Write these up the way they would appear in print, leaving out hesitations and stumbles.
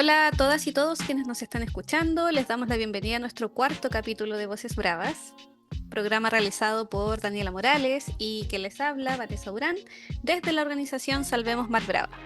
Hola a todas y todos quienes nos están escuchando. Les damos la bienvenida a nuestro cuarto capítulo de Voces Bravas, programa realizado por Daniela Morales y que les habla Vanessa Urán desde la organización Salvemos Mar Brava.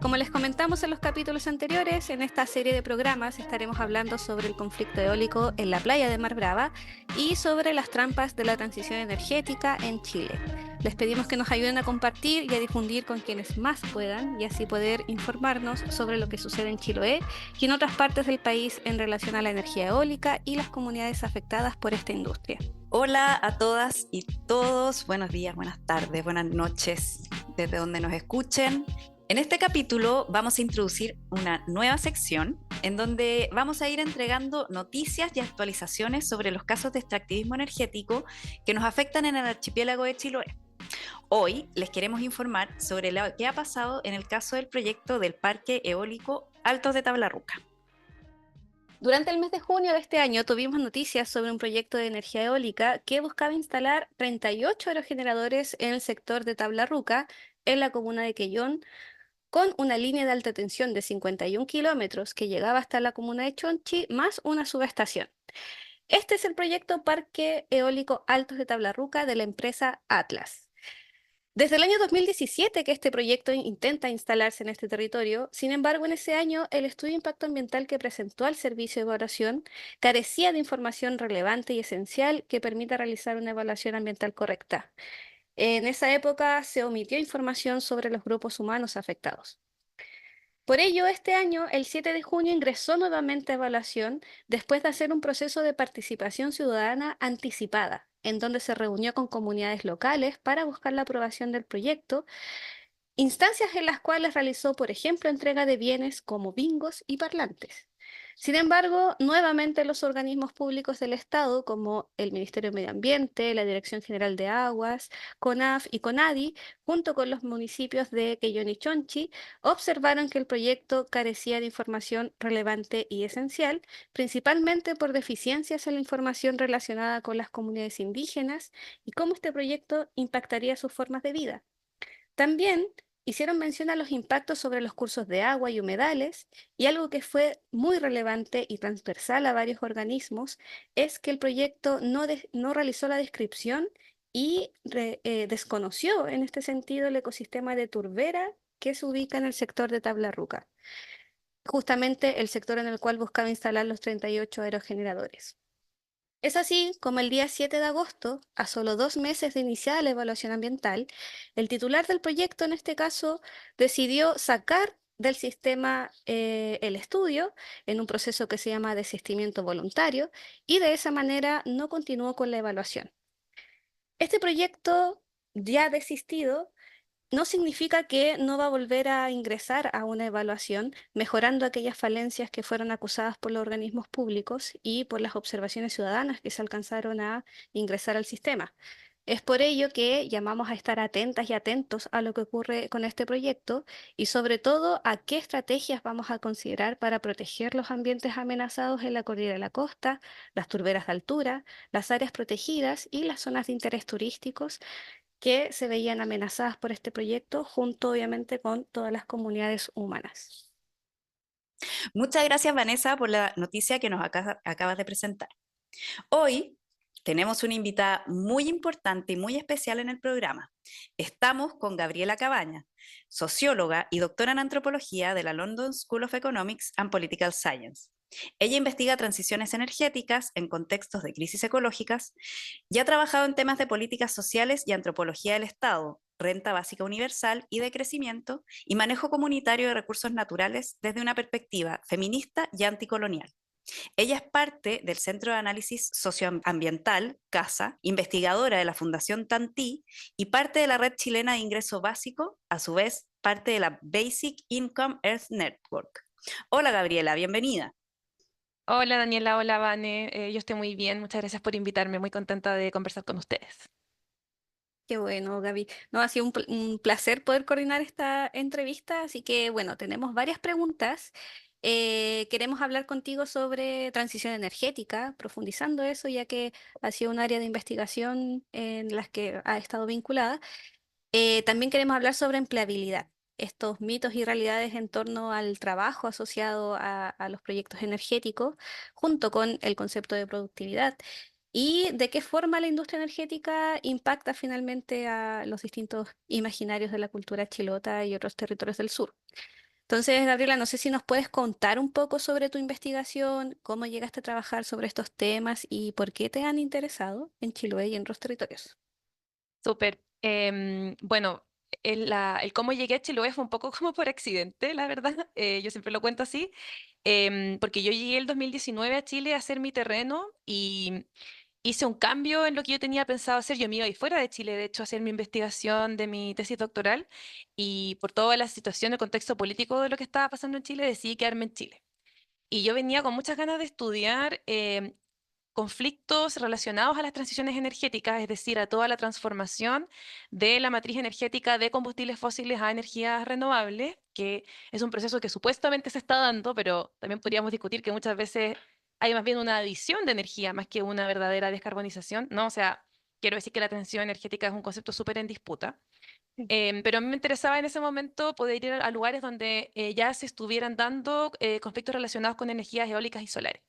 Como les comentamos en los capítulos anteriores, en esta serie de programas estaremos hablando sobre el conflicto eólico en la playa de Mar Brava y sobre las trampas de la transición energética en Chile. Les pedimos que nos ayuden a compartir y a difundir con quienes más puedan y así poder informarnos sobre lo que sucede en Chiloé y en otras partes del país en relación a la energía eólica y las comunidades afectadas por esta industria. Hola a todas y todos, buenos días, buenas tardes, buenas noches, desde donde nos escuchen. En este capítulo vamos a introducir una nueva sección en donde vamos a ir entregando noticias y actualizaciones sobre los casos de extractivismo energético que nos afectan en el archipiélago de Chiloé. Hoy les queremos informar sobre lo que ha pasado en el caso del proyecto del Parque Eólico Altos de Tablarruca. Durante el mes de junio de este año tuvimos noticias sobre un proyecto de energía eólica que buscaba instalar 38 aerogeneradores en el sector de Tablarruca, en la comuna de Quellón, con una línea de alta tensión de 51 kilómetros que llegaba hasta la comuna de Chonchi, más una subestación. Este es el proyecto Parque Eólico Altos de Tablarruca de la empresa Atlas. Desde el año 2017 que este proyecto intenta instalarse en este territorio. Sin embargo, en ese año el estudio de impacto ambiental que presentó al servicio de evaluación carecía de información relevante y esencial que permita realizar una evaluación ambiental correcta. En esa época se omitió información sobre los grupos humanos afectados. Por ello, este año, el 7 de junio, ingresó nuevamente a evaluación después de hacer un proceso de participación ciudadana anticipada, en donde se reunió con comunidades locales para buscar la aprobación del proyecto, instancias en las cuales realizó, por ejemplo, entrega de bienes como bingos y parlantes. Sin embargo, nuevamente los organismos públicos del Estado, como el Ministerio de Medio Ambiente, la Dirección General de Aguas, CONAF y CONADI, junto con los municipios de Quellón y Chonchi, observaron que el proyecto carecía de información relevante y esencial, principalmente por deficiencias en la información relacionada con las comunidades indígenas y cómo este proyecto impactaría sus formas de vida. También hicieron mención a los impactos sobre los cursos de agua y humedales, y algo que fue muy relevante y transversal a varios organismos es que el proyecto no realizó la descripción y desconoció en este sentido el ecosistema de turbera que se ubica en el sector de Tablarruca, justamente el sector en el cual buscaba instalar los 38 aerogeneradores. Es así como el día 7 de agosto, a solo 2 meses de iniciada la evaluación ambiental, el titular del proyecto, en este caso, decidió sacar del sistema el estudio en un proceso que se llama desistimiento voluntario y de esa manera no continuó con la evaluación. Este proyecto ya desistido no significa que no va a volver a ingresar a una evaluación, mejorando aquellas falencias que fueron acusadas por los organismos públicos y por las observaciones ciudadanas que se alcanzaron a ingresar al sistema. Es por ello que llamamos a estar atentas y atentos a lo que ocurre con este proyecto y sobre todo a qué estrategias vamos a considerar para proteger los ambientes amenazados en la cordillera de la costa, las turberas de altura, las áreas protegidas y las zonas de interés turísticos que se veían amenazadas por este proyecto, junto obviamente con todas las comunidades humanas. Muchas gracias, Vanessa, por la noticia que nos acabas de presentar. Hoy tenemos una invitada muy importante y muy especial en el programa. Estamos con Gabriela Cabaña, socióloga y doctora en antropología de la London School of Economics and Political Science. Ella investiga transiciones energéticas en contextos de crisis ecológicas y ha trabajado en temas de políticas sociales y antropología del Estado, renta básica universal y de crecimiento, y manejo comunitario de recursos naturales desde una perspectiva feminista y anticolonial. Ella es parte del Centro de Análisis Socioambiental, CASA, investigadora de la Fundación Tantí y parte de la Red Chilena de Ingreso Básico, a su vez parte de la Basic Income Earth Network. Hola Gabriela, bienvenida. Hola Daniela, hola Vane, yo estoy muy bien, muchas gracias por invitarme, muy contenta de conversar con ustedes. Qué bueno, Gaby. No, ha sido un placer poder coordinar esta entrevista, así que bueno, tenemos varias preguntas. Queremos hablar contigo sobre transición energética, profundizando eso, ya que ha sido un área de investigación en las que ha estado vinculada. También queremos hablar sobre empleabilidad. estos mitos y realidades en torno al trabajo asociado a los proyectos energéticos, junto con el concepto de productividad, y de qué forma la industria energética impacta finalmente a los distintos imaginarios de la cultura chilota y otros territorios del sur. Entonces, Gabriela, no sé si nos puedes contar un poco sobre tu investigación, cómo llegaste a trabajar sobre estos temas y por qué te han interesado en Chiloé y en otros territorios. Súper. Bueno, el cómo llegué a Chiloé fue un poco como por accidente, la verdad. Yo siempre lo cuento así, porque yo llegué el 2019 a Chile a hacer mi terreno y hice un cambio en lo que yo tenía pensado hacer. Yo me iba a ir fuera de Chile, de hecho, a hacer mi investigación de mi tesis doctoral y por toda la situación, el contexto político de lo que estaba pasando en Chile, decidí quedarme en Chile. Y yo venía con muchas ganas de estudiar conflictos relacionados a las transiciones energéticas, es decir, a toda la transformación de la matriz energética de combustibles fósiles a energías renovables, que es un proceso que supuestamente se está dando, pero también podríamos discutir que muchas veces hay más bien una adición de energía más que una verdadera descarbonización, ¿no? O sea, quiero decir que la transición energética es un concepto súper en disputa. Sí. Pero a mí me interesaba en ese momento poder ir a lugares donde ya se estuvieran dando conflictos relacionados con energías eólicas y solares.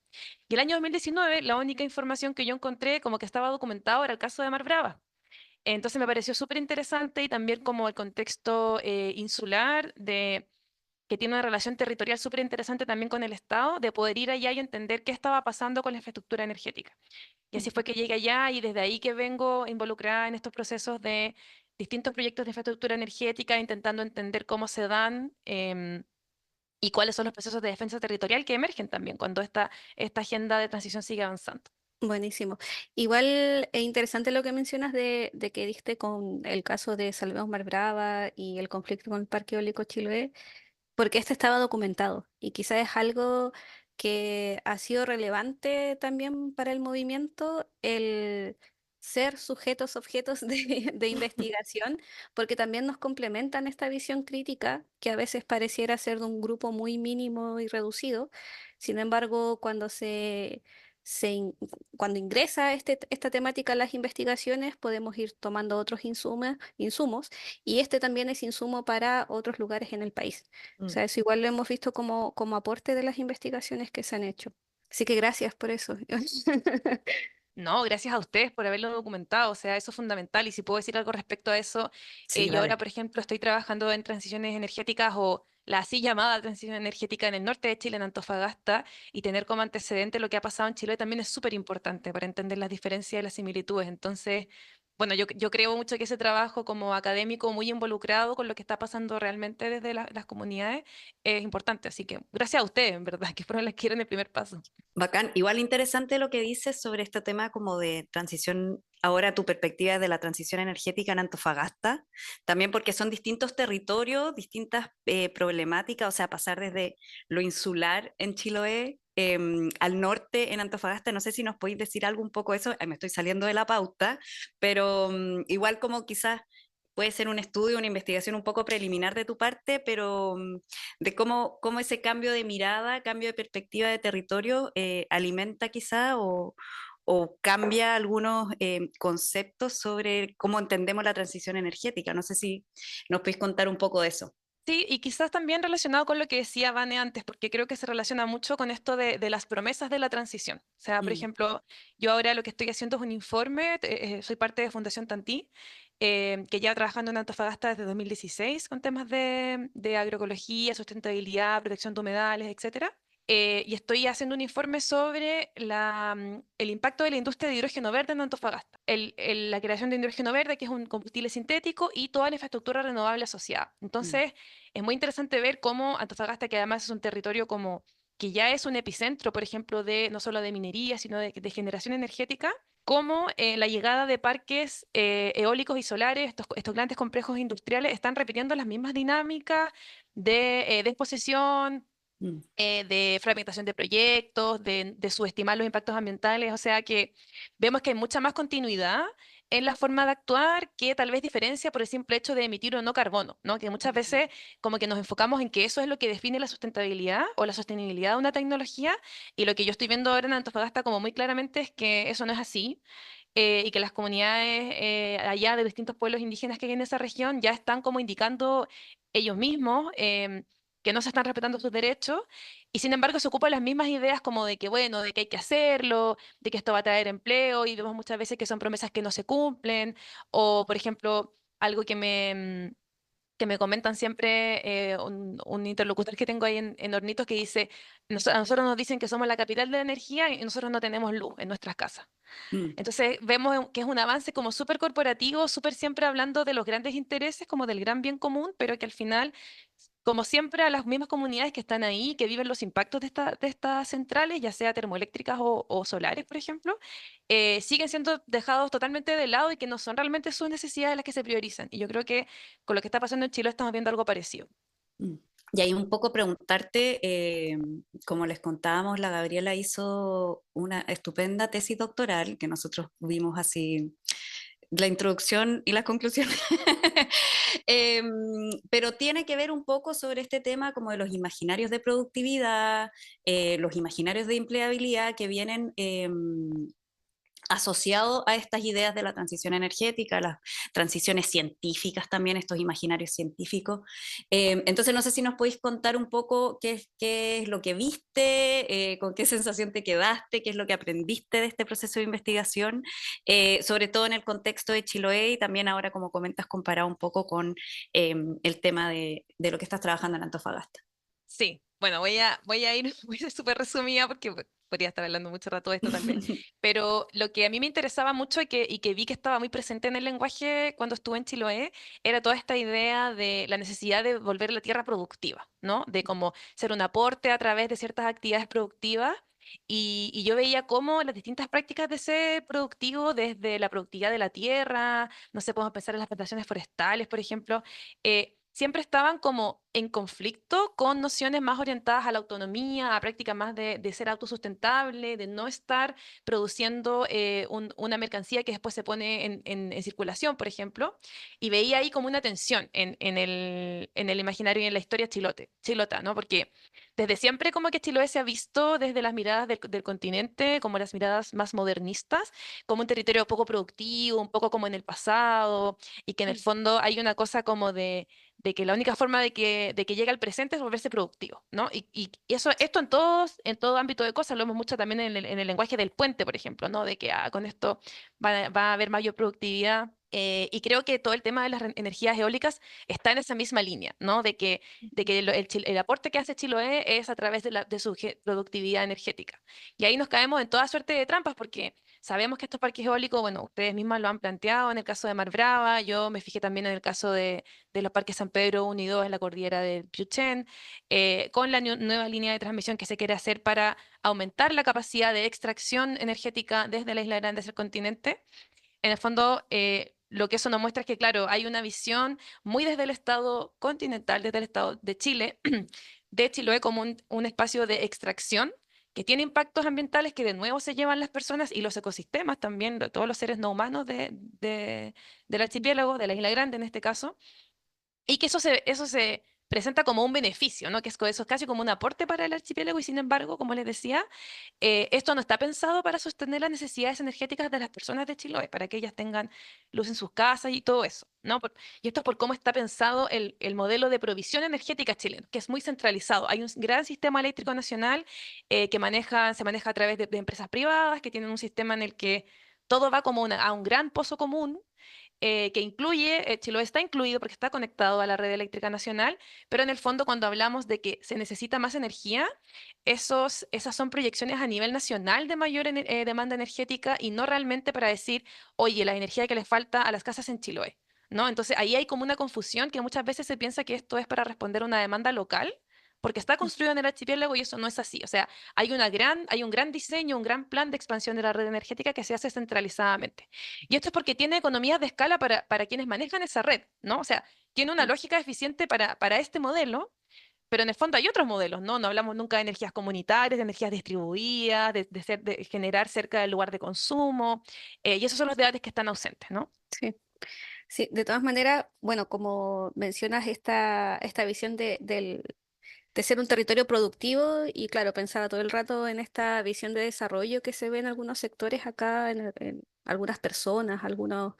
Y el año 2019, la única información que yo encontré como que estaba documentado era el caso de Mar Brava. Entonces me pareció súper interesante y también como el contexto insular de que tiene una relación territorial súper interesante también con el Estado, de poder ir allá y entender qué estaba pasando con la infraestructura energética. Y así Ujú. fue que llegué allá y desde ahí que vengo involucrada en estos procesos de distintos proyectos de infraestructura energética, intentando entender cómo se dan y cuáles son los procesos de defensa territorial que emergen también cuando esta agenda de transición sigue avanzando. Buenísimo. Igual es interesante lo que mencionas de que diste con el caso de Salvemos Mar Brava y el conflicto con el Parque Eólico Chiloé, porque este estaba documentado y quizás es algo que ha sido relevante también para el movimiento, el ser sujetos, objetos de investigación, porque también nos complementan esta visión crítica que a veces pareciera ser de un grupo muy mínimo y reducido. Sin embargo, se in- cuando ingresa esta temática a las investigaciones, podemos ir tomando otros insumos, y este también es insumo para otros lugares en el país. O Mm. sea, eso igual lo hemos visto como aporte de las investigaciones que se han hecho. Así que gracias por eso. No, gracias a ustedes por haberlo documentado, o sea, eso es fundamental. Y si puedo decir algo respecto a eso, Sí, yo ahora, dale. por ejemplo, estoy trabajando en transiciones energéticas o la así llamada transición energética en el norte de Chile, en Antofagasta, y tener como antecedente lo que ha pasado en Chile también es súper importante para entender las diferencias y las similitudes. Entonces, bueno, yo creo mucho que ese trabajo como académico muy involucrado con lo que está pasando realmente desde las comunidades es importante. Así que gracias a ustedes, en verdad, que fueron las que dieron el primer paso. Bacán. Igual interesante lo que dices sobre este tema como de transición, ahora tu perspectiva de la transición energética en Antofagasta, también porque son distintos territorios, distintas problemáticas, o sea, pasar desde lo insular en Chiloé al norte en Antofagasta, no sé si nos podéis decir algo un poco de eso, me estoy saliendo de la pauta, pero igual como quizás puede ser un estudio, una investigación un poco preliminar de tu parte, pero de cómo ese cambio de mirada, cambio de perspectiva de territorio alimenta quizá o cambia algunos conceptos sobre cómo entendemos la transición energética. No sé si nos podéis contar un poco de eso. Sí, y quizás también relacionado con lo que decía Vane antes, porque creo que se relaciona mucho con esto de las promesas de la transición. O sea, por Mm, ejemplo, yo ahora lo que estoy haciendo es un informe, soy parte de Fundación Tantí, que lleva trabajando en Antofagasta desde 2016 con temas de agroecología, sustentabilidad, protección de humedales, etcétera. Y estoy haciendo un informe sobre el impacto de la industria de hidrógeno verde en Antofagasta. La creación de hidrógeno verde, que es un combustible sintético, y toda la infraestructura renovable asociada. mm, Entonces, es muy interesante ver cómo Antofagasta, que además es un territorio como que ya es un epicentro, por ejemplo, de no solo de minería, sino de generación energética, cómo la llegada de parques eólicos y solares, estos grandes complejos industriales, están repitiendo las mismas dinámicas de desposesión, mm. de fragmentación de proyectos, de subestimar los impactos ambientales, o sea que vemos que hay mucha más continuidad en la forma de actuar que tal vez diferencia por el simple hecho de emitir o no carbono, ¿no? Que muchas veces como que nos enfocamos en que eso es lo que define la sustentabilidad o la sostenibilidad de una tecnología, y lo que yo estoy viendo ahora en Antofagasta como muy claramente es que eso no es así, y que las comunidades allá de distintos pueblos indígenas que hay en esa región ya están como indicando ellos mismos que no se están respetando sus derechos, y sin embargo se ocupan las mismas ideas como de que, bueno, de que hay que hacerlo, de que esto va a traer empleo, y vemos muchas veces que son promesas que no se cumplen, o por ejemplo, algo que me comentan siempre un interlocutor que tengo ahí en Hornitos que dice, a nosotros nos dicen que somos la capital de la energía y nosotros no tenemos luz en nuestras casas". Mm. Entonces vemos que es un avance como súper corporativo, súper siempre hablando de los grandes intereses, como del gran bien común, pero que al final, como siempre, a las mismas comunidades que están ahí, que viven los impactos de estas centrales, ya sea termoeléctricas o solares, por ejemplo, siguen siendo dejados totalmente de lado y que no son realmente sus necesidades las que se priorizan. Y yo creo que con lo que está pasando en Chile estamos viendo algo parecido. Mm. Y ahí un poco preguntarte, como les contábamos, la Gabriela hizo una estupenda tesis doctoral que nosotros vimos así, la introducción y la conclusión. Em, pero tiene que ver un poco sobre este tema como de los imaginarios de productividad, los imaginarios de empleabilidad que vienen asociado a estas ideas de la transición energética, las transiciones científicas también, estos imaginarios científicos. Entonces, no sé si nos podéis contar un poco qué es lo que viste, con qué sensación te quedaste, qué es lo que aprendiste de este proceso de investigación, sobre todo en el contexto de Chiloé y también ahora, como comentas, comparado un poco con el tema de lo que estás trabajando en Antofagasta. Sí, bueno, voy a ir, voy a ser súper resumida porque podría estar hablando mucho rato de esto tal vez, pero lo que a mí me interesaba mucho y que vi que estaba muy presente en el lenguaje cuando estuve en Chiloé era toda esta idea de la necesidad de volver la tierra productiva, ¿no? De cómo ser un aporte a través de ciertas actividades productivas. Y yo veía cómo las distintas prácticas de ser productivo, desde la productividad de la tierra, no sé, podemos pensar en las plantaciones forestales, por ejemplo, siempre estaban como en conflicto con nociones más orientadas a la autonomía, a prácticas más de ser autosustentable, de no estar produciendo una mercancía que después se pone en circulación, por ejemplo. Y veía ahí como una tensión en el imaginario y en la historia chilota, ¿no? Porque desde siempre como que Chiloé se ha visto desde las miradas del continente, como las miradas más modernistas, como un territorio poco productivo, un poco como en el pasado, y que en el fondo hay una cosa como de que la única forma de que llegue al presente es volverse productivo, ¿no? Y eso, esto en todo ámbito de cosas, lo vemos mucho también en el lenguaje del puente, por ejemplo, ¿no? De que con esto va a haber mayor productividad. Y creo que todo el tema de las energías eólicas está en esa misma línea, ¿no? De que el aporte que hace Chiloé es a través de su productividad energética. Y ahí nos caemos en toda suerte de trampas porque sabemos que estos parques eólicos, bueno, ustedes mismas lo han planteado en el caso de Mar Brava, yo me fijé también en el caso de los parques San Pedro 1 y 2 en la cordillera del Piuchén, con la nueva línea de transmisión que se quiere hacer para aumentar la capacidad de extracción energética desde la Isla Grande hacia el continente. En el fondo, lo que eso nos muestra es que, claro, hay una visión muy desde el Estado continental, desde el Estado de Chile, de Chiloé como un espacio de extracción que tiene impactos ambientales que de nuevo se llevan las personas y los ecosistemas también, de todos los seres no humanos del archipiélago, de la Isla Grande en este caso, y que eso se presenta como un beneficio, ¿no? Que eso es casi como un aporte para el archipiélago y sin embargo, como les decía, esto no está pensado para sostener las necesidades energéticas de las personas de Chiloé, para que ellas tengan luz en sus casas y todo eso, ¿no? Y esto es por cómo está pensado el modelo de provisión energética chileno, que es muy centralizado. Hay un gran sistema eléctrico nacional se maneja a través de empresas privadas que tienen un sistema en el que todo va como a un gran pozo común que incluye, Chiloé está incluido porque está conectado a la red eléctrica nacional, pero en el fondo cuando hablamos de que se necesita más energía, esas son proyecciones a nivel nacional de mayor demanda energética y no realmente para decir, oye, la energía que le falta a las casas en Chiloé, ¿no? Entonces ahí hay como una confusión que muchas veces se piensa que esto es para responder a una demanda local. Porque está construido en el archipiélago y eso no es así. O sea, hay un gran diseño, un gran plan de expansión de la red energética que se hace centralizadamente. Y esto es porque tiene economías de escala para quienes manejan esa red, ¿no? O sea, tiene una lógica eficiente para este modelo, pero en el fondo hay otros modelos, ¿no? No hablamos nunca de energías comunitarias, de energías distribuidas, de generar cerca del lugar de consumo, y esos son los debates que están ausentes, ¿no? Sí. Sí, de todas maneras, bueno, como mencionas esta visión de ser un territorio productivo y claro, pensaba todo el rato en esta visión de desarrollo que se ve en algunos sectores acá, en algunas personas, algunas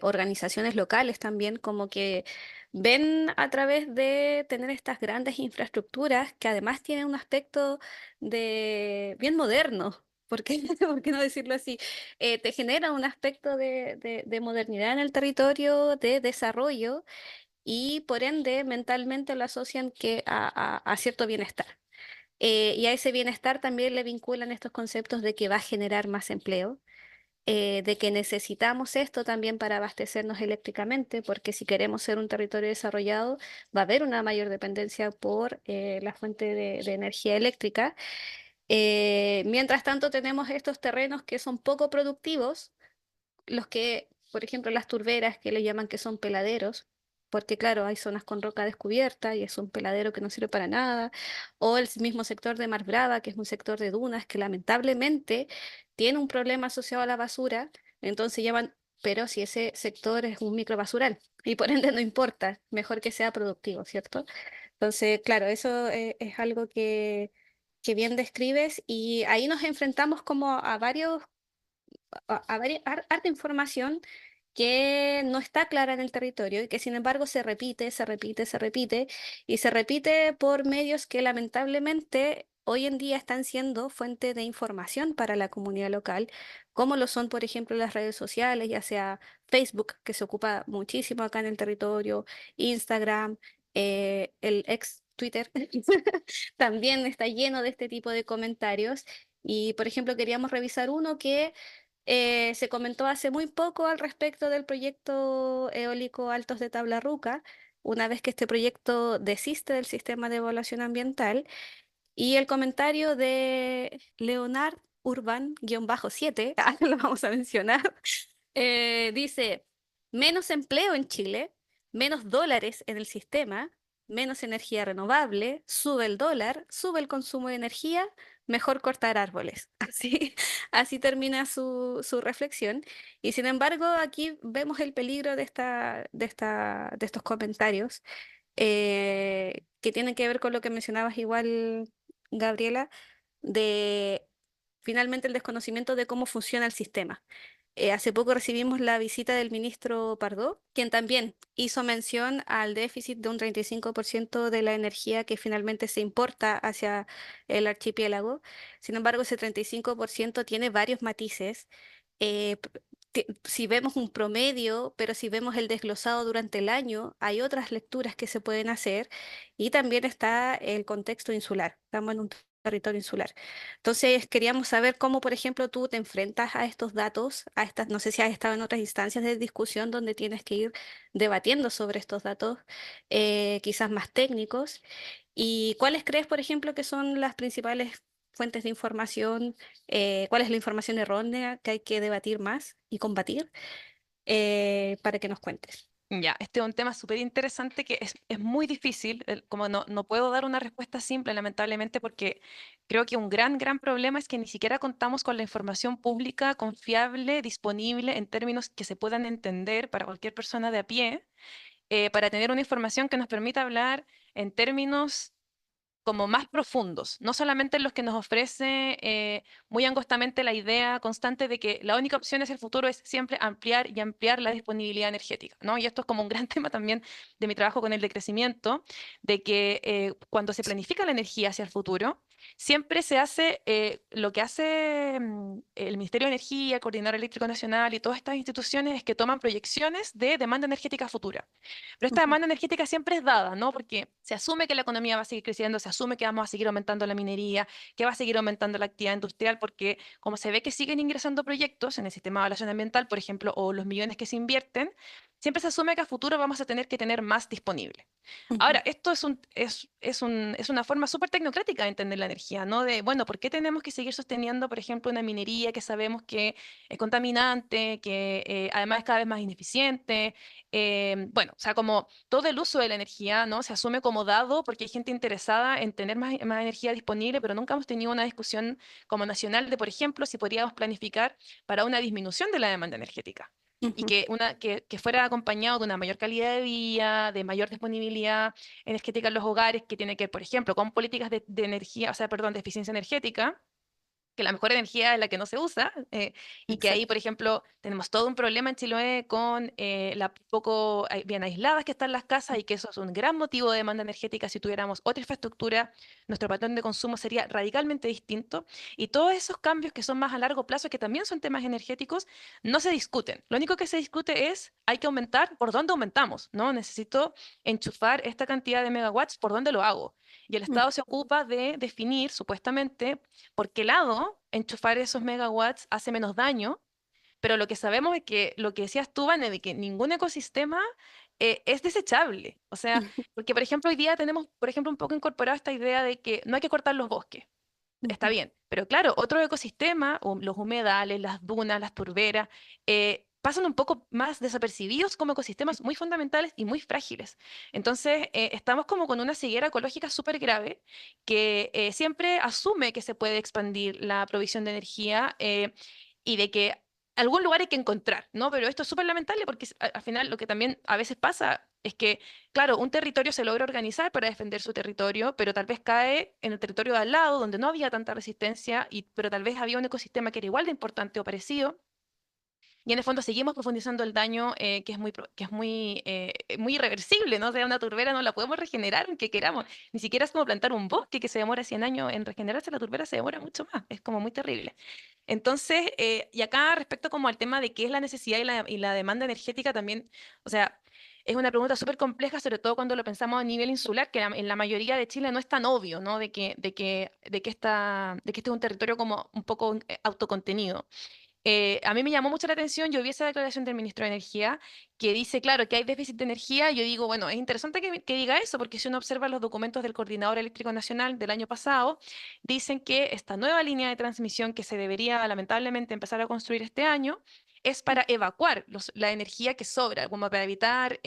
organizaciones locales también, como que ven a través de tener estas grandes infraestructuras que además tienen un aspecto de bien moderno. ¿Por qué? ¿Por qué no decirlo así? Te genera un aspecto de modernidad en el territorio, de desarrollo y por ende mentalmente lo asocian a cierto bienestar. Y a ese bienestar también le vinculan estos conceptos de que va a generar más empleo, de que necesitamos esto también para abastecernos eléctricamente, porque si queremos ser un territorio desarrollado, va a haber una mayor dependencia por la fuente de energía eléctrica. Mientras tanto, tenemos estos terrenos que son poco productivos, los que, por ejemplo, las turberas que le llaman que son peladeros, porque claro, hay zonas con roca descubierta y es un peladero que no sirve para nada, o el mismo sector de Mar Brava, que es un sector de dunas que lamentablemente tiene un problema asociado a la basura, entonces llaman, pero si ese sector es un microbasural y por ende no importa, mejor que sea productivo, ¿cierto? Entonces, claro, eso es algo que bien describes y ahí nos enfrentamos como a varios harta información que no está clara en el territorio y que sin embargo se repite, se repite, se repite y se repite por medios que lamentablemente hoy en día están siendo fuente de información para la comunidad local, como lo son, por ejemplo, las redes sociales, ya sea Facebook, que se ocupa muchísimo acá en el territorio, Instagram, el ex Twitter, también está lleno de este tipo de comentarios. Y, por ejemplo, queríamos revisar uno que se comentó hace muy poco al respecto del proyecto eólico Altos de Tablarruca, una vez que este proyecto desiste del sistema de evaluación ambiental, y el comentario de Leonard Urban-7, lo vamos a mencionar, dice, menos empleo en Chile, menos dólares en el sistema, menos energía renovable, sube el dólar, sube el consumo de energía, mejor cortar árboles. Así termina su reflexión. Y sin embargo, aquí vemos el peligro de estos comentarios que tienen que ver con lo que mencionabas igual, Gabriela, de finalmente el desconocimiento de cómo funciona el sistema. Hace poco recibimos la visita del ministro Pardo, quien también hizo mención al déficit de un 35% de la energía que finalmente se importa hacia el archipiélago. Sin embargo, ese 35% tiene varios matices. Si vemos un promedio, pero si vemos el desglosado durante el año, hay otras lecturas que se pueden hacer y también está el contexto insular. Estamos en un territorio insular. Entonces, queríamos saber cómo, por ejemplo, tú te enfrentas a estos datos, a estas, no sé si has estado en otras instancias de discusión donde tienes que ir debatiendo sobre estos datos, quizás más técnicos, y cuáles crees, por ejemplo, que son las principales fuentes de información, cuál es la información errónea que hay que debatir más y combatir, para que nos cuentes. Ya, este es un tema súper interesante que es muy difícil, como no puedo dar una respuesta simple, lamentablemente, porque creo que un gran problema es que ni siquiera contamos con la información pública confiable, disponible en términos que se puedan entender para cualquier persona de a pie, para tener una información que nos permita hablar en términos como más profundos, no solamente los que nos ofrece muy angostamente la idea constante de que la única opción hacia el futuro es siempre ampliar y ampliar la disponibilidad energética, ¿no? Y esto es como un gran tema también de mi trabajo con el decrecimiento, de que cuando se planifica la energía hacia el futuro, siempre se hace lo que hace el Ministerio de Energía, el Coordinador Eléctrico Nacional y todas estas instituciones es que toman proyecciones de demanda energética futura. Pero esta Ujú, demanda energética siempre es dada, ¿no? Porque se asume que la economía va a seguir creciendo, se asume que vamos a seguir aumentando la minería, que va a seguir aumentando la actividad industrial, porque como se ve que siguen ingresando proyectos en el sistema de evaluación ambiental, por ejemplo, o los millones que se invierten, siempre se asume que a futuro vamos a tener que tener más disponible. ujú, Ahora, esto es una forma súper tecnocrática de entender la energía, ¿no? De, bueno, ¿por qué tenemos que seguir sosteniendo, por ejemplo, una minería que sabemos que es contaminante, que además es cada vez más ineficiente? Bueno, o sea, como todo el uso de la energía, ¿no? Se asume como dado porque hay gente interesada en tener más energía disponible, pero nunca hemos tenido una discusión como nacional de, por ejemplo, si podríamos planificar para una disminución de la demanda energética y Ujú. que fuera acompañado de una mayor calidad de vida, de mayor disponibilidad energética en los hogares, que tiene que ver, por ejemplo, con políticas de energía, o sea, perdón, de eficiencia energética, que la mejor energía es la que no se usa, y que ahí, Exacto. por ejemplo, tenemos todo un problema en Chiloé con la poco bien aisladas que están las casas y que eso es un gran motivo de demanda energética. Si tuviéramos otra infraestructura, nuestro patrón de consumo sería radicalmente distinto. Y todos esos cambios que son más a largo plazo, que también son temas energéticos, no se discuten. Lo único que se discute es, hay que aumentar, ¿por dónde aumentamos? ¿No? Necesito enchufar esta cantidad de megawatts, ¿por dónde lo hago? Y el Mm. Estado se ocupa de definir, supuestamente, por qué lado enchufar esos megawatts hace menos daño, pero lo que sabemos es que lo que decías tú, Vane, de que ningún ecosistema es desechable. O sea, porque por ejemplo hoy día tenemos, por ejemplo, un poco incorporado esta idea de que no hay que cortar los bosques. Está Ujú. bien, pero claro, otro ecosistema, los humedales, las dunas, las turberas, pasan un poco más desapercibidos como ecosistemas muy fundamentales y muy frágiles. Entonces, estamos como con una ceguera ecológica súper grave que siempre asume que se puede expandir la provisión de energía y de que algún lugar hay que encontrar, ¿no? Pero esto es súper lamentable porque al final lo que también a veces pasa es que claro, un territorio se logra organizar para defender su territorio, pero tal vez cae en el territorio de al lado, donde no había tanta resistencia, pero tal vez había un ecosistema que era igual de importante o parecido. Y en el fondo seguimos profundizando el daño que es muy irreversible, ¿no? O sea, una turbera no la podemos regenerar aunque queramos. Ni siquiera es como plantar un bosque que se demora 100 años en regenerarse, la turbera se demora mucho más. Es como muy terrible. Entonces, y acá respecto como al tema de qué es la necesidad y la demanda energética también, o sea, es una pregunta súper compleja, sobre todo cuando lo pensamos a nivel insular, que en la mayoría de Chile no es tan obvio, ¿no? De que este es un territorio como un poco autocontenido. A mí me llamó mucho la atención, yo vi esa declaración del ministro de Energía que dice, claro, que hay déficit de energía. Yo digo, bueno, es interesante que diga eso, porque si uno observa los documentos del Coordinador Eléctrico Nacional del año pasado, dicen que esta nueva línea de transmisión que se debería lamentablemente empezar a construir este año es para evacuar la energía que sobra, como para evitar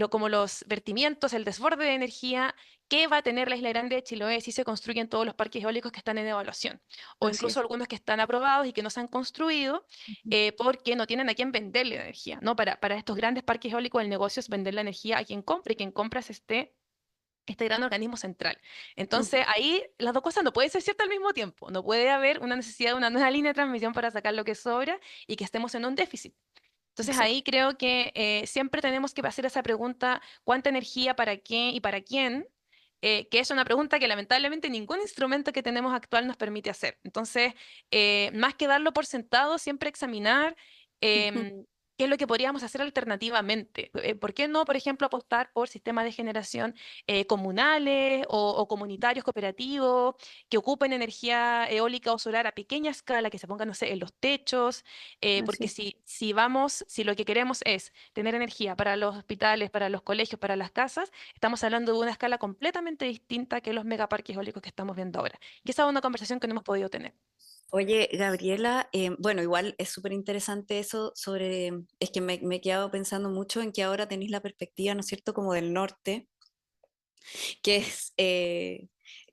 como los vertimientos, el desborde de energía que va a tener la Isla Grande de Chiloé si se construyen todos los parques eólicos que están en evaluación o Así incluso es. algunos que están aprobados y que no se han construido Ujú. porque no tienen a quién venderle la energía, ¿no? Para estos grandes parques eólicos el negocio es vender la energía a quien compre y quien compra es este gran organismo central. Ujú. Entonces, ahí las dos cosas no pueden ser ciertas al mismo tiempo. No puede haber una necesidad de una nueva línea de transmisión para sacar lo que sobra y que estemos en un déficit. Entonces ahí Exacto. creo que siempre tenemos que hacer esa pregunta, ¿cuánta energía para qué y para quién? Que es una pregunta que lamentablemente ningún instrumento que tenemos actual nos permite hacer. Entonces, más que darlo por sentado, siempre examinar Ujú. qué es lo que podríamos hacer alternativamente. ¿Por qué no, por ejemplo, apostar por sistemas de generación comunales o comunitarios cooperativos que ocupen energía eólica o solar a pequeña escala, que se pongan, no sé, en los techos? Así Porque es. si lo que queremos es tener energía para los hospitales, para los colegios, para las casas, estamos hablando de una escala completamente distinta que los megaparques eólicos que estamos viendo ahora. Y esa es una conversación que no hemos podido tener. Oye, Gabriela, bueno, igual es súper interesante eso sobre, es que me he quedado pensando mucho en que ahora tenéis la perspectiva, ¿no es cierto?, como del norte, que es,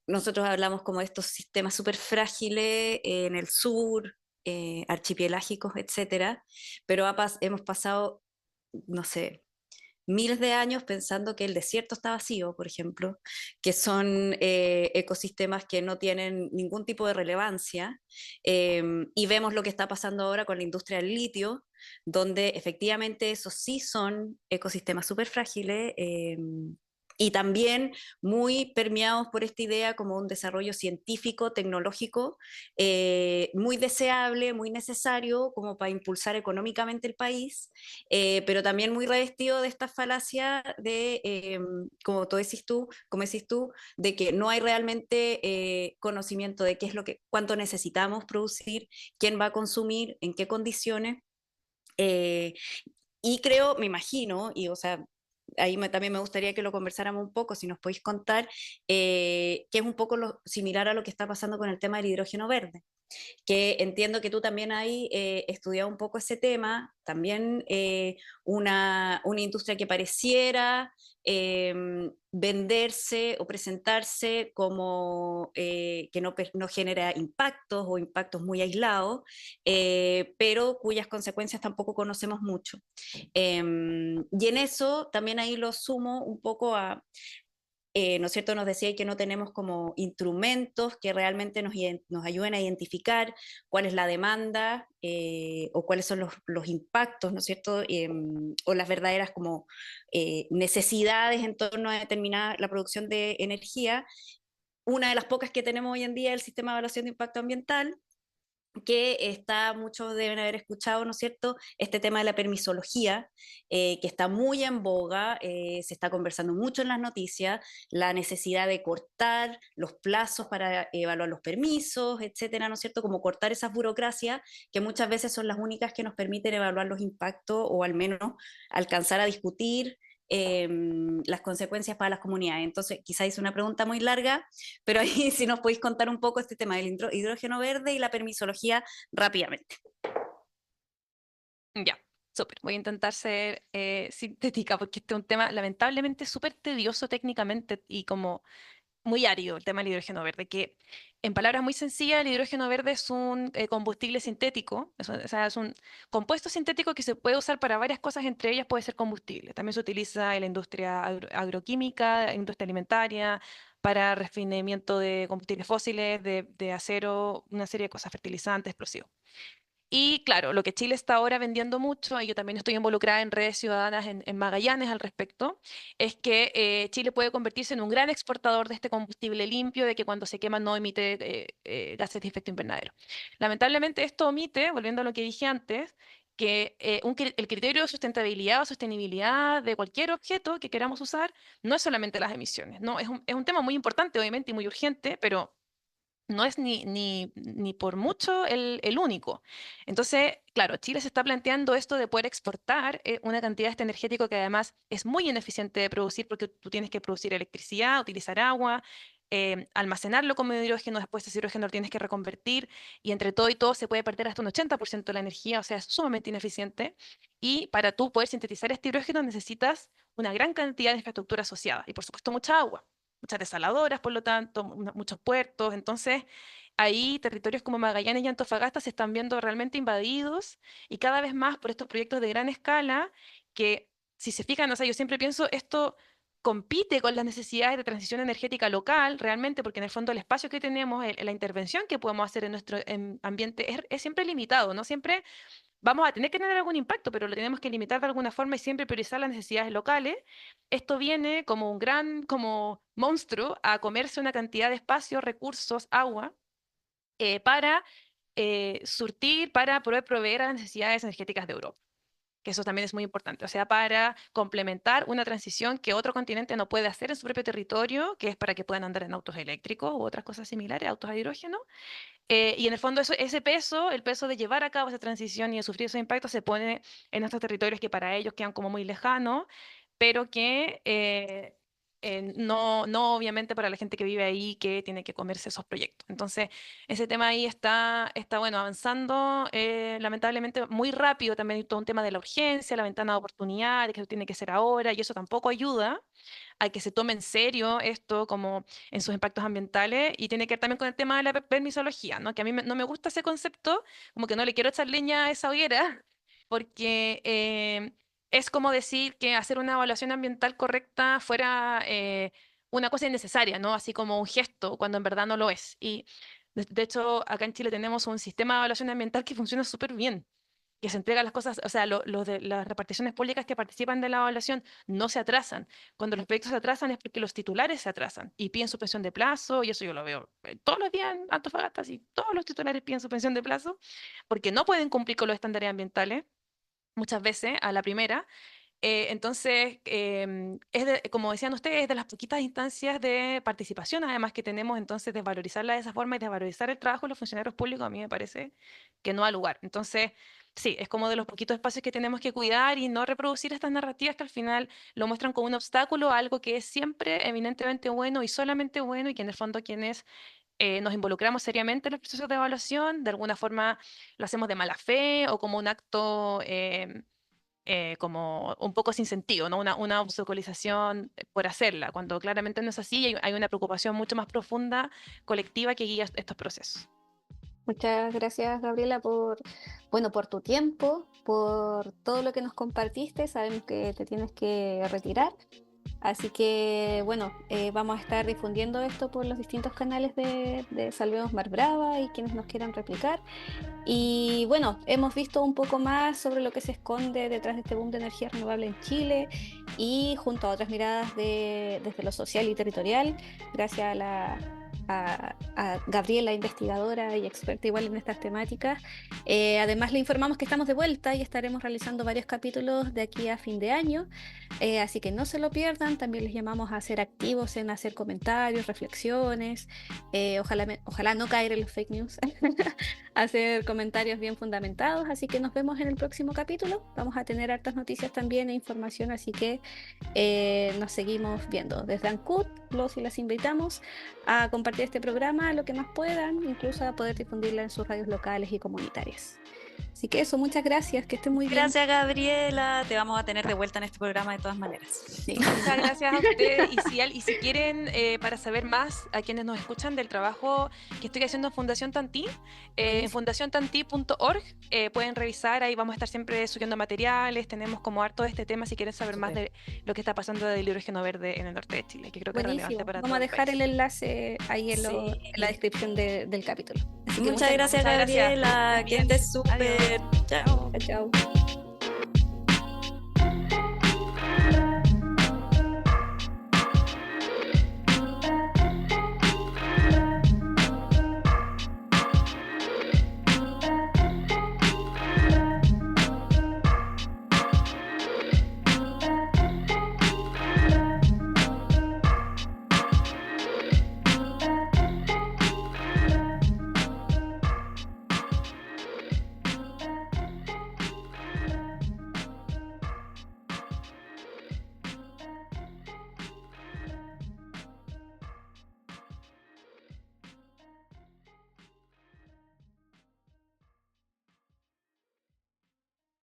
nosotros hablamos como de estos sistemas súper frágiles en el sur, archipelágicos, etcétera, pero hemos pasado, no sé, miles de años pensando que el desierto está vacío, por ejemplo, que son ecosistemas que no tienen ningún tipo de relevancia, y vemos lo que está pasando ahora con la industria del litio, donde efectivamente esos sí son ecosistemas súper frágiles. Y también muy permeados por esta idea como un desarrollo científico, tecnológico, muy deseable, muy necesario como para impulsar económicamente el país, pero también muy revestido de esta falacia de, como tú decís tú, como decís tú, de que no hay realmente conocimiento de qué es lo que, cuánto necesitamos producir, quién va a consumir, en qué condiciones. eh, y creo, me imagino, y o sea, ahí también me gustaría que lo conversáramos un poco, si nos podéis contar, que es un poco similar a lo que está pasando con el tema del hidrógeno verde, que entiendo que tú también has estudiado un poco ese tema, también una industria que pareciera eh, venderse o presentarse como que no genera impactos o impactos muy aislados, pero cuyas consecuencias tampoco conocemos mucho. Y en eso también ahí lo sumo un poco a, ¿no es cierto? Nos decía que no tenemos como instrumentos que realmente nos ayuden a identificar cuál es la demanda o cuáles son los impactos, ¿no es cierto? O las verdaderas como necesidades en torno a determinar la producción de energía. Una de las pocas que tenemos hoy en día es el sistema de evaluación de impacto ambiental, que está, muchos deben haber escuchado, ¿no es cierto?, este tema de la permisología, que está muy en boga, se está conversando mucho en las noticias, la necesidad de cortar los plazos para evaluar los permisos, etcétera, ¿no es cierto?, como cortar esas burocracias que muchas veces son las únicas que nos permiten evaluar los impactos o al menos alcanzar a discutir las consecuencias para las comunidades. Entonces, quizá hice una pregunta muy larga, pero ahí si nos podéis contar un poco este tema del hidrógeno verde y la permisología rápidamente. Ya, súper. Voy a intentar ser sintética porque este es un tema lamentablemente súper tedioso técnicamente y como muy árido, el tema del hidrógeno verde, que en palabras muy sencillas, el hidrógeno verde es un combustible sintético, o sea, es un compuesto sintético que se puede usar para varias cosas, entre ellas puede ser combustible. También se utiliza en la industria agroquímica, industria alimentaria, para refinamiento de combustibles fósiles, de acero, una serie de cosas, fertilizantes, explosivos. Y claro, lo que Chile está ahora vendiendo mucho, y yo también estoy involucrada en redes ciudadanas en Magallanes al respecto, es que Chile puede convertirse en un gran exportador de este combustible limpio, de que cuando se quema no emite gases de efecto invernadero. Lamentablemente esto omite, volviendo a lo que dije antes, que el criterio de sustentabilidad o sostenibilidad de cualquier objeto que queramos usar no es solamente las emisiones, no, es un tema muy importante, obviamente, y muy urgente, pero no es ni por mucho el único. Entonces, claro, Chile se está planteando esto de poder exportar una cantidad de este energético que además es muy ineficiente de producir porque tú tienes que producir electricidad, utilizar agua, almacenarlo como hidrógeno, después ese hidrógeno lo tienes que reconvertir y entre todo y todo se puede perder hasta un 80% de la energía, o sea, es sumamente ineficiente. Y para tú poder sintetizar este hidrógeno necesitas una gran cantidad de infraestructura asociada y por supuesto mucha agua, muchas desaladoras, por lo tanto, muchos puertos. Entonces, ahí territorios como Magallanes y Antofagasta se están viendo realmente invadidos y cada vez más por estos proyectos de gran escala que, si se fijan, o sea, yo siempre pienso, esto compite con las necesidades de transición energética local, realmente, porque en el fondo el espacio que tenemos, la intervención que podemos hacer en nuestro ambiente es siempre limitado, ¿no? Siempre vamos a tener que tener algún impacto, pero lo tenemos que limitar de alguna forma y siempre priorizar las necesidades locales. Esto viene como un gran, como monstruo a comerse una cantidad de espacio, recursos, agua, para surtir, para poder proveer a las necesidades energéticas de Europa, que eso también es muy importante, o sea, para complementar una transición que otro continente no puede hacer en su propio territorio, que es para que puedan andar en autos eléctricos u otras cosas similares, autos a hidrógeno. Y en el fondo ese peso, el peso de llevar a cabo esa transición y de sufrir esos impactos se pone en estos territorios que para ellos quedan como muy lejanos, pero que no obviamente para la gente que vive ahí que tiene que comerse esos proyectos. Entonces, ese tema ahí está bueno, avanzando lamentablemente muy rápido. También hay todo un tema de la urgencia, la ventana de oportunidad, de que eso tiene que ser ahora, y eso tampoco ayuda a que se tome en serio esto como en sus impactos ambientales y tiene que ver también con el tema de la permisología, ¿no? Que a mí no me gusta ese concepto, como que no le quiero echar leña a esa hoguera, porque es como decir que hacer una evaluación ambiental correcta fuera una cosa innecesaria, ¿no? Así como un gesto, cuando en verdad no lo es. Y de hecho, acá en Chile tenemos un sistema de evaluación ambiental que funciona súper bien, que se entregan las cosas, o sea, los de las reparticiones públicas que participan de la evaluación no se atrasan. Cuando los proyectos se atrasan es porque los titulares se atrasan y piden suspensión de plazo, y eso yo lo veo todos los días en Antofagasta, y todos los titulares piden suspensión de plazo porque no pueden cumplir con los estándares ambientales, muchas veces a la primera. Entonces, como decían ustedes, es de las poquitas instancias de participación, además que tenemos, entonces, de valorizarla de esa forma y de valorizar el trabajo de los funcionarios públicos, a mí me parece que no ha lugar. Entonces, sí, es como de los poquitos espacios que tenemos que cuidar y no reproducir estas narrativas que al final lo muestran como un obstáculo a algo que es siempre eminentemente bueno y solamente bueno y que en el fondo quienes nos involucramos seriamente en los procesos de evaluación, de alguna forma lo hacemos de mala fe o como un acto como un poco sin sentido, ¿no? Una obstaculización por hacerla, cuando claramente no es así y hay una preocupación mucho más profunda, colectiva, que guía estos procesos. Muchas gracias, Gabriela, por tu tiempo, por todo lo que nos compartiste. Sabemos que te tienes que retirar. Así que, bueno, vamos a estar difundiendo esto por los distintos canales de Salvemos Mar Brava y quienes nos quieran replicar. Y bueno, hemos visto un poco más sobre lo que se esconde detrás de este boom de energía renovable en Chile y junto a otras miradas desde lo social y territorial, gracias a Gabriela, investigadora y experta igual en estas temáticas. Además, le informamos que estamos de vuelta y estaremos realizando varios capítulos de aquí a fin de año, así que no se lo pierdan. También les llamamos a ser activos en hacer comentarios, reflexiones, ojalá no caer en los fake news. Hacer comentarios bien fundamentados, así que nos vemos en el próximo capítulo. Vamos a tener hartas noticias también e información, así que nos seguimos viendo. Desde Ancud, los y las invitamos a compartir este programa lo que más puedan, incluso a poder difundirla en sus radios locales y comunitarias. Así que eso, muchas gracias, que estén muy bien. Gracias, Gabriela. Te vamos a tener de vuelta en este programa de todas maneras. Sí. Muchas gracias a ustedes. Y si quieren, para saber más, a quienes nos escuchan del trabajo que estoy haciendo en Fundación Tantí, en fundaciontantí.org, pueden revisar, ahí vamos a estar siempre subiendo materiales, tenemos como harto de este tema si quieren saber más de lo que está pasando del hidrógeno verde en el norte de Chile, que creo que es relevante Buenísimo. para Vamos todo a el dejar país. el enlace ahí Sí. en la descripción del capítulo. Así que Muchas gracias, muchas gracias. Gabriela. Muy Que bien. estés súper. Adiós. Chao. chao. Chao.